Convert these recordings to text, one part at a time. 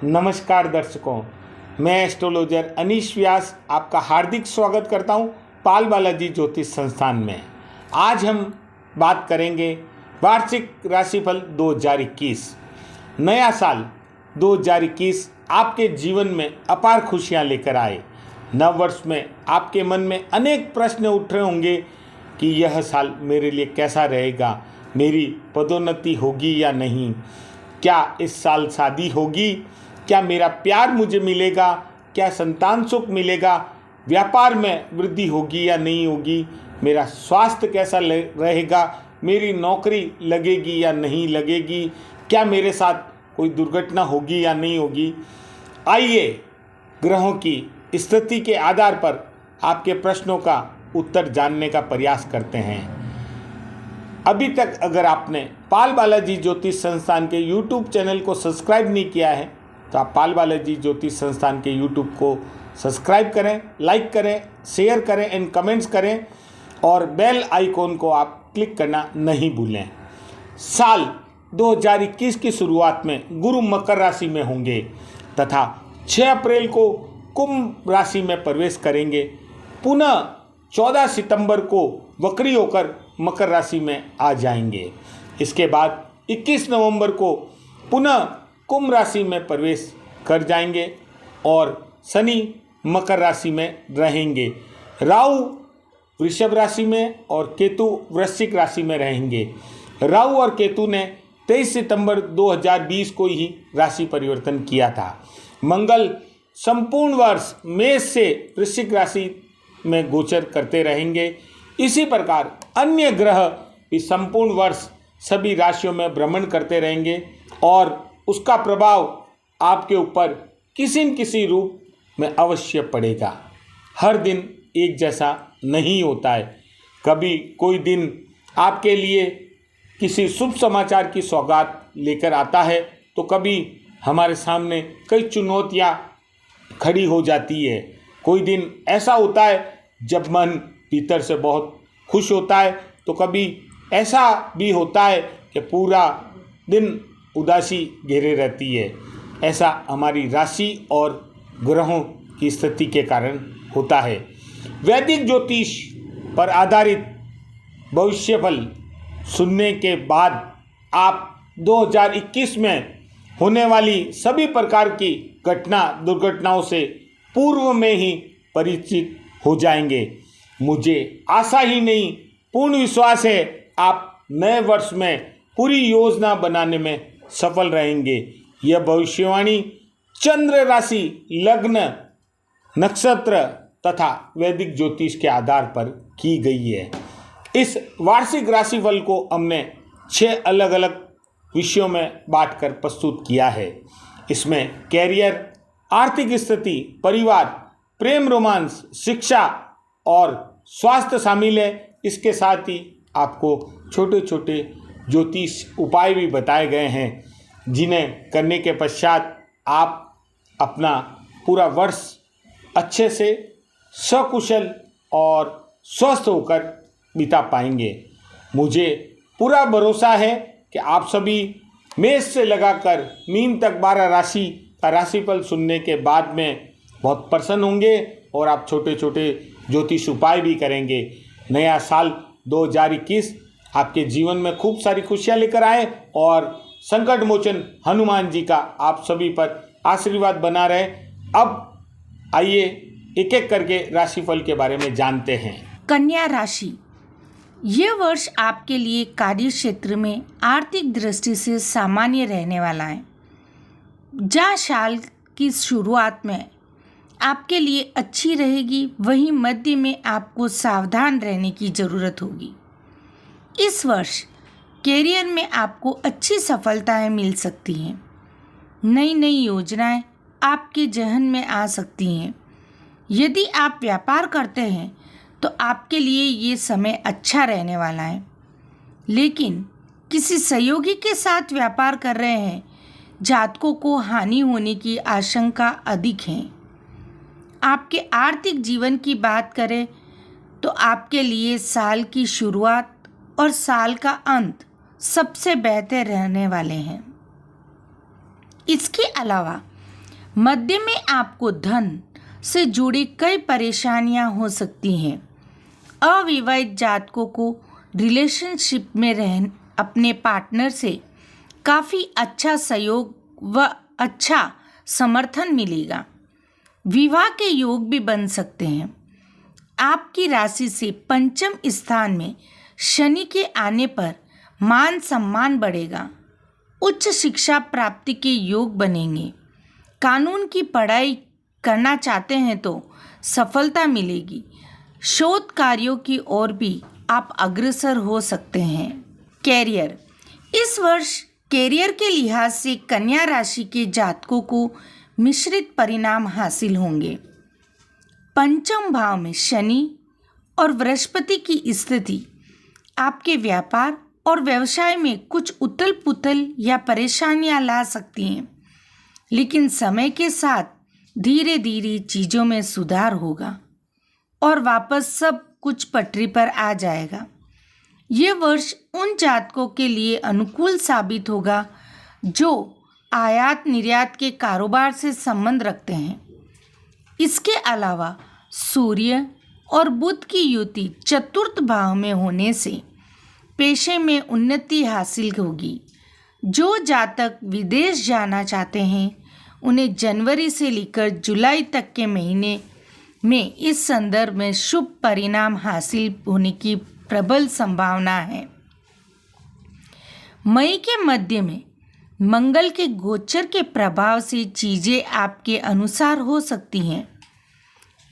नमस्कार दर्शकों, मैं एस्ट्रोलॉजर अनीश व्यास आपका हार्दिक स्वागत करता हूं पाल बालाजी ज्योतिष संस्थान में। आज हम बात करेंगे वार्षिक राशिफल 2021। नया साल 2021 आपके जीवन में अपार खुशियां लेकर आए। नव वर्ष में आपके मन में अनेक प्रश्न उठ रहे होंगे कि यह साल मेरे लिए कैसा रहेगा, मेरी पदोन्नति होगी या नहीं, क्या इस साल शादी होगी, क्या मेरा प्यार मुझे मिलेगा, क्या संतान सुख मिलेगा, व्यापार में वृद्धि होगी या नहीं होगी, मेरा स्वास्थ्य कैसा रहेगा, मेरी नौकरी लगेगी या नहीं लगेगी, क्या मेरे साथ कोई दुर्घटना होगी या नहीं होगी। आइए ग्रहों की स्थिति के आधार पर आपके प्रश्नों का उत्तर जानने का प्रयास करते हैं। अभी तक अगर आपने पाल बालाजी ज्योतिष संस्थान के YouTube चैनल को सब्सक्राइब नहीं किया है तो आप पाल बालाजी ज्योतिष संस्थान के YouTube को सब्सक्राइब करें, लाइक करें, शेयर करें एंड कमेंट्स करें और बेल आइकॉन को आप क्लिक करना नहीं भूलें। साल 2021 की शुरुआत में गुरु मकर राशि में होंगे तथा 6 अप्रैल को कुंभ राशि में प्रवेश करेंगे। पुनः 14 सितंबर को वक्री होकर मकर राशि में आ जाएंगे। इसके बाद 21 नवंबर को पुनः कुंभ राशि में प्रवेश कर जाएंगे और शनि मकर राशि में रहेंगे। राहु वृषभ राशि में और केतु वृश्चिक राशि में रहेंगे। राहु और केतु ने 23 सितंबर 2020 को ही राशि परिवर्तन किया था। मंगल संपूर्ण वर्ष मेष से वृश्चिक राशि में गोचर करते रहेंगे। इसी प्रकार अन्य ग्रह इस संपूर्ण वर्ष सभी राशियों में भ्रमण करते रहेंगे और उसका प्रभाव आपके ऊपर किसी न किसी रूप में अवश्य पड़ेगा। हर दिन एक जैसा नहीं होता है। कभी कोई दिन आपके लिए किसी शुभ समाचार की सौगात लेकर आता है तो कभी हमारे सामने कई चुनौतियां खड़ी हो जाती है। कोई दिन ऐसा होता है जब मन भीतर से बहुत खुश होता है तो कभी ऐसा भी होता है कि पूरा दिन उदासी घेरे रहती है। ऐसा हमारी राशि और ग्रहों की स्थिति के कारण होता है। वैदिक ज्योतिष पर आधारित भविष्यफल सुनने के बाद आप 2021 में होने वाली सभी प्रकार की दुर्घटनाओं से पूर्व में ही परिचित हो जाएंगे। मुझे आशा ही नहीं पूर्ण विश्वास है आप नए वर्ष में पूरी योजना बनाने में सफल रहेंगे। यह भविष्यवाणी चंद्र राशि, लग्न, नक्षत्र तथा वैदिक ज्योतिष के आधार पर की गई है। इस वार्षिक राशिफल को हमने 6 अलग अलग विषयों में बांटकर प्रस्तुत किया है। इसमें कैरियर, आर्थिक स्थिति, परिवार, प्रेम, रोमांस, शिक्षा और स्वास्थ्य शामिल है। इसके साथ ही आपको छोटे छोटे ज्योतिष उपाय भी बताए गए हैं जिन्हें करने के पश्चात आप अपना पूरा वर्ष अच्छे से सकुशल और स्वस्थ होकर बिता पाएंगे। मुझे पूरा भरोसा है कि आप सभी मेष से लगाकर मीन तक 12 राशि का राशिफल सुनने के बाद में बहुत प्रसन्न होंगे और आप छोटे छोटे ज्योतिष उपाय भी करेंगे। नया साल 2021 आपके जीवन में खूब सारी खुशियां लेकर आए और संकट मोचन हनुमान जी का आप सभी पर आशीर्वाद बना रहे। अब आइए एक एक करके राशिफल के बारे में जानते हैं। कन्या राशि, यह वर्ष आपके लिए कार्य क्षेत्र में आर्थिक दृष्टि से सामान्य रहने वाला है। जहाँ साल की शुरुआत में आपके लिए अच्छी रहेगी, वहीं मध्य में आपको सावधान रहने की ज़रूरत होगी। इस वर्ष कैरियर में आपको अच्छी सफलताएं मिल सकती हैं। नई नई योजनाएं आपके जहन में आ सकती हैं। यदि आप व्यापार करते हैं तो आपके लिए ये समय अच्छा रहने वाला है। लेकिन किसी सहयोगी के साथ व्यापार कर रहे हैं, जातकों को हानि होने की आशंका अधिक है। आपके आर्थिक जीवन की बात करें तो आपके लिए साल की शुरुआत और साल का अंत सबसे बेहतर रहने वाले हैं। इसके अलावा मध्य में आपको धन से जुड़ी कई परेशानियां हो सकती हैं। अविवाहित जातकों को रिलेशनशिप में अपने पार्टनर से काफ़ी अच्छा सहयोग व अच्छा समर्थन मिलेगा। विवाह के योग भी बन सकते हैं। आपकी राशि से पंचम स्थान में शनि के आने पर मान सम्मान बढ़ेगा। उच्च शिक्षा प्राप्ति के योग बनेंगे। कानून की पढ़ाई करना चाहते हैं तो सफलता मिलेगी। शोध कार्यों की ओर भी आप अग्रसर हो सकते हैं। कैरियर, इस वर्ष कैरियर के लिहाज से कन्या राशि के जातकों को मिश्रित परिणाम हासिल होंगे। पंचम भाव में शनि और बृहस्पति की स्थिति आपके व्यापार और व्यवसाय में कुछ उथल पुथल या परेशानियां ला सकती हैं, लेकिन समय के साथ धीरे धीरे चीज़ों में सुधार होगा और वापस सब कुछ पटरी पर आ जाएगा। ये वर्ष उन जातकों के लिए अनुकूल साबित होगा जो आयात निर्यात के कारोबार से संबंध रखते हैं। इसके अलावा सूर्य और बुध की युति चतुर्थ भाव में होने से पेशे में उन्नति हासिल होगी। जो जातक विदेश जाना चाहते हैं उन्हें जनवरी से लेकर जुलाई तक के महीने में इस संदर्भ में शुभ परिणाम हासिल होने की प्रबल संभावना है। मई के मध्य में मंगल के गोचर के प्रभाव से चीज़ें आपके अनुसार हो सकती हैं।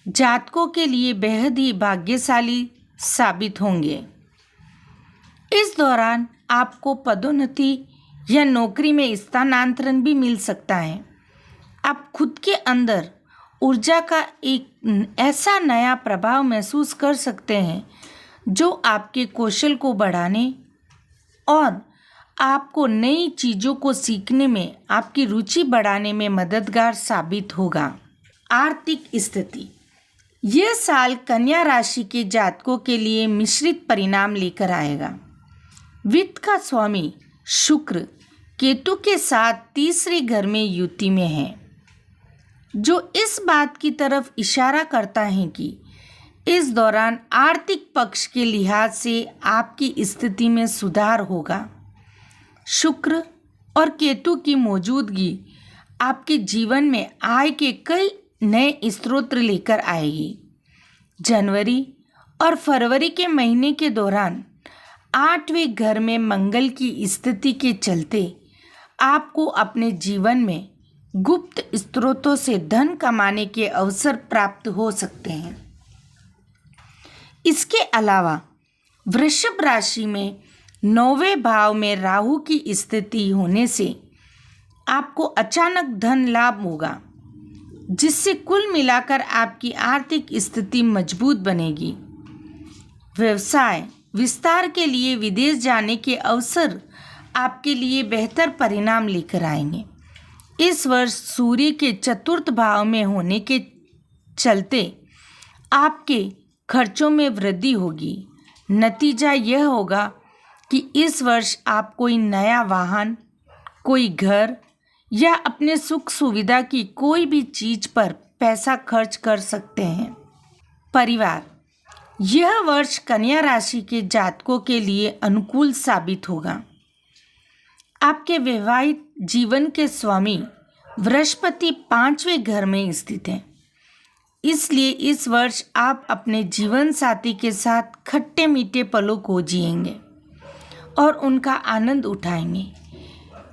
जातकों के लिए बेहद ही भाग्यशाली साबित होंगे। इस दौरान आपको पदोन्नति या नौकरी में स्थानांतरण भी मिल सकता है। आप खुद के अंदर ऊर्जा का एक ऐसा नया प्रभाव महसूस कर सकते हैं जो आपके कौशल को बढ़ाने और आपको नई चीज़ों को सीखने में आपकी रुचि बढ़ाने में मददगार साबित होगा। आर्थिक स्थिति, यह साल कन्या राशि के जातकों के लिए मिश्रित परिणाम लेकर आएगा। वित्त का स्वामी शुक्र केतु के साथ तीसरे घर में युति में है, जो इस बात की तरफ इशारा करता है कि इस दौरान आर्थिक पक्ष के लिहाज से आपकी स्थिति में सुधार होगा। शुक्र और केतु की मौजूदगी आपके जीवन में आय के कई नए स्रोत लेकर आएगी। जनवरी और फरवरी के महीने के दौरान 8वें घर में मंगल की स्थिति के चलते आपको अपने जीवन में गुप्त स्रोतों से धन कमाने के अवसर प्राप्त हो सकते हैं। इसके अलावा वृषभ राशि में 9वें भाव में राहु की स्थिति होने से आपको अचानक धन लाभ होगा, जिससे कुल मिलाकर आपकी आर्थिक स्थिति मजबूत बनेगी। व्यवसाय विस्तार के लिए विदेश जाने के अवसर आपके लिए बेहतर परिणाम लेकर आएंगे। इस वर्ष सूर्य के चतुर्थ भाव में होने के चलते आपके खर्चों में वृद्धि होगी। नतीजा यह होगा कि इस वर्ष आप कोई नया वाहन, कोई घर या अपने सुख सुविधा की कोई भी चीज़ पर पैसा खर्च कर सकते हैं। परिवार, यह वर्ष कन्या राशि के जातकों के लिए अनुकूल साबित होगा। आपके वैवाहिक जीवन के स्वामी बृहस्पति 5वें घर में स्थित हैं, इसलिए इस वर्ष आप अपने जीवन साथी के साथ खट्टे मीठे पलों को जिएंगे और उनका आनंद उठाएंगे।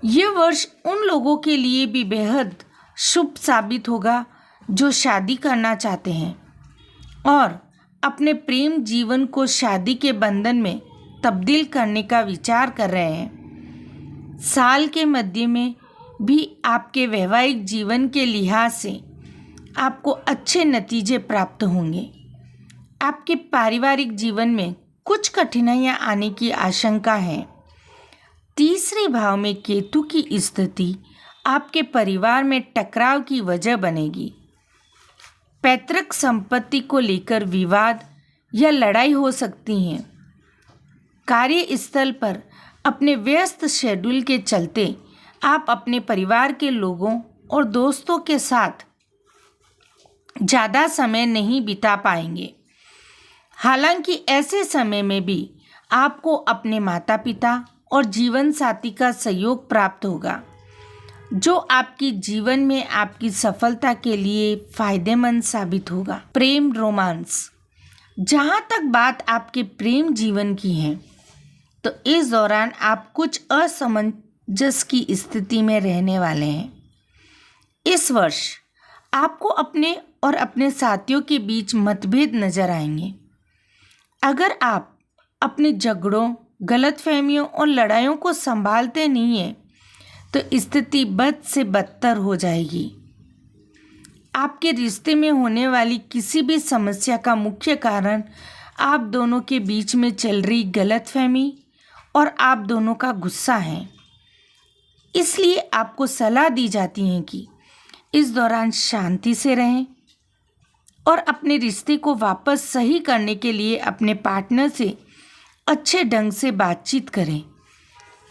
यह वर्ष उन लोगों के लिए भी बेहद शुभ साबित होगा जो शादी करना चाहते हैं और अपने प्रेम जीवन को शादी के बंधन में तब्दील करने का विचार कर रहे हैं। साल के मध्य में भी आपके वैवाहिक जीवन के लिहाज से आपको अच्छे नतीजे प्राप्त होंगे। आपके पारिवारिक जीवन में कुछ कठिनाइयां आने की आशंका है। तीसरे भाव में केतु की स्थिति आपके परिवार में टकराव की वजह बनेगी। पैतृक संपत्ति को लेकर विवाद या लड़ाई हो सकती है। कार्यस्थल पर अपने व्यस्त शेड्यूल के चलते आप अपने परिवार के लोगों और दोस्तों के साथ ज़्यादा समय नहीं बिता पाएंगे। हालांकि ऐसे समय में भी आपको अपने माता पिता और जीवन साथी का सहयोग प्राप्त होगा, जो आपकी जीवन में आपकी सफलता के लिए फायदेमंद साबित होगा। प्रेम रोमांस। जहाँ तक बात आपके प्रेम जीवन की है, तो इस दौरान आप कुछ असमंजस की स्थिति में रहने वाले हैं। इस वर्ष आपको अपने और अपने साथियों के बीच मतभेद नजर आएंगे। अगर आप अपने झगड़ों, गलतफहमियों और लड़ाइयों को संभालते नहीं हैं, तो स्थिति बद से बदतर हो जाएगी। आपके रिश्ते में होने वाली किसी भी समस्या का मुख्य कारण आप दोनों के बीच में चल रही गलतफहमी और आप दोनों का गुस्सा है। इसलिए आपको सलाह दी जाती है कि इस दौरान शांति से रहें और अपने रिश्ते को वापस सही करने के लिए अपने पार्टनर से अच्छे ढंग से बातचीत करें।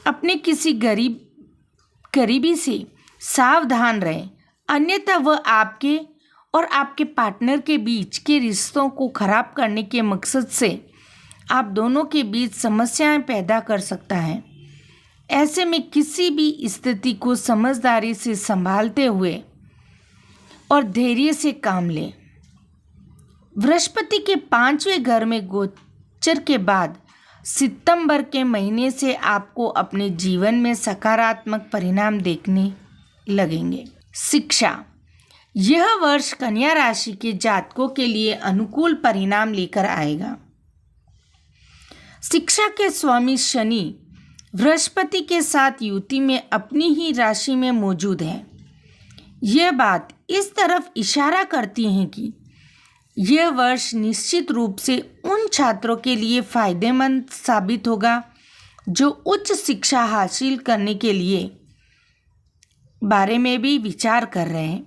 अपने किसी करीबी से सावधान रहें, अन्यथा वह आपके और आपके पार्टनर के बीच के रिश्तों को खराब करने के मकसद से आप दोनों के बीच समस्याएं पैदा कर सकता है। ऐसे में किसी भी स्थिति को समझदारी से संभालते हुए और धैर्य से काम लें। बृहस्पति के 5वें घर में गोचर के बाद सितंबर के महीने से आपको अपने जीवन में सकारात्मक परिणाम देखने लगेंगे। शिक्षा। यह वर्ष कन्या राशि के जातकों के लिए अनुकूल परिणाम लेकर आएगा। शिक्षा के स्वामी शनि बृहस्पति के साथ युति में अपनी ही राशि में मौजूद है। यह बात इस तरफ इशारा करती है कि यह वर्ष निश्चित रूप से उन छात्रों के लिए फायदेमंद साबित होगा जो उच्च शिक्षा हासिल करने के लिए बारे में भी विचार कर रहे हैं।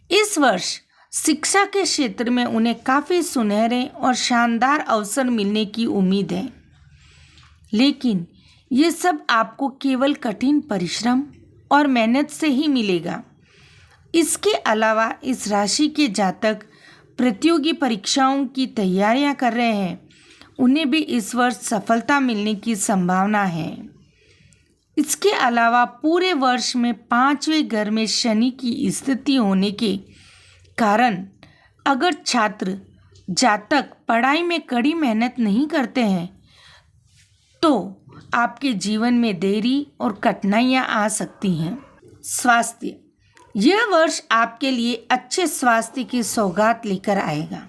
इस वर्ष शिक्षा के क्षेत्र में उन्हें काफ़ी सुनहरे और शानदार अवसर मिलने की उम्मीद है, लेकिन ये सब आपको केवल कठिन परिश्रम और मेहनत से ही मिलेगा। इसके अलावा इस राशि के जातक प्रतियोगी परीक्षाओं की तैयारियां कर रहे हैं, उन्हें भी इस वर्ष सफलता मिलने की संभावना है। इसके अलावा पूरे वर्ष में 5वें घर में शनि की स्थिति होने के कारण अगर छात्र जातक पढ़ाई में कड़ी मेहनत नहीं करते हैं, तो आपके जीवन में देरी और कठिनाइयाँ आ सकती हैं। स्वास्थ्य। यह वर्ष आपके लिए अच्छे स्वास्थ्य की सौगात लेकर आएगा।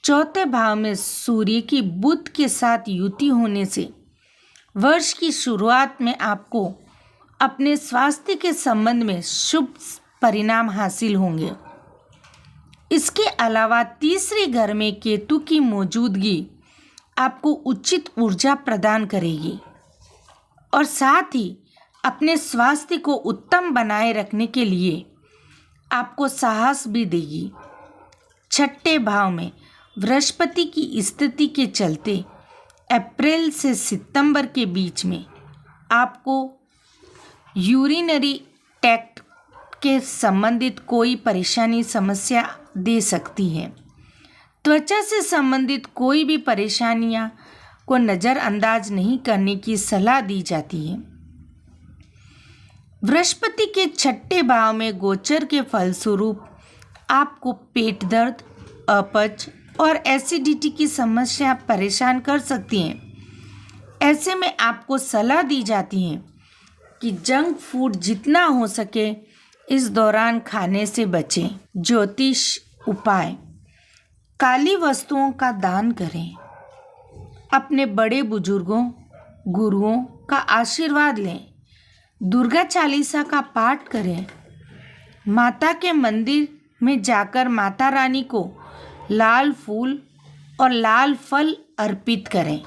4थे भाव में सूर्य की बुध के साथ युति होने से वर्ष की शुरुआत में आपको अपने स्वास्थ्य के संबंध में शुभ परिणाम हासिल होंगे। इसके अलावा 3रे घर में केतु की मौजूदगी आपको उचित ऊर्जा प्रदान करेगी और साथ ही अपने स्वास्थ्य को उत्तम बनाए रखने के लिए आपको साहस भी देगी। 6ठे भाव में बृहस्पति की स्थिति के चलते अप्रैल से सितंबर के बीच में आपको यूरिनरी ट्रैक्ट के संबंधित कोई परेशानी समस्या दे सकती है। त्वचा से संबंधित कोई भी परेशानियां को नज़रअंदाज नहीं करने की सलाह दी जाती है। बृहस्पति के 6ठे भाव में गोचर के फलस्वरूप आपको पेट दर्द, अपच और एसिडिटी की समस्या परेशान कर सकती हैं। ऐसे में आपको सलाह दी जाती है कि जंक फूड जितना हो सके इस दौरान खाने से बचें। ज्योतिष उपाय। काली वस्तुओं का दान करें। अपने बड़े बुजुर्गों, गुरुओं का आशीर्वाद लें। दुर्गा चालीसा का पाठ करें। माता के मंदिर में जाकर माता रानी को लाल फूल और लाल फल अर्पित करें।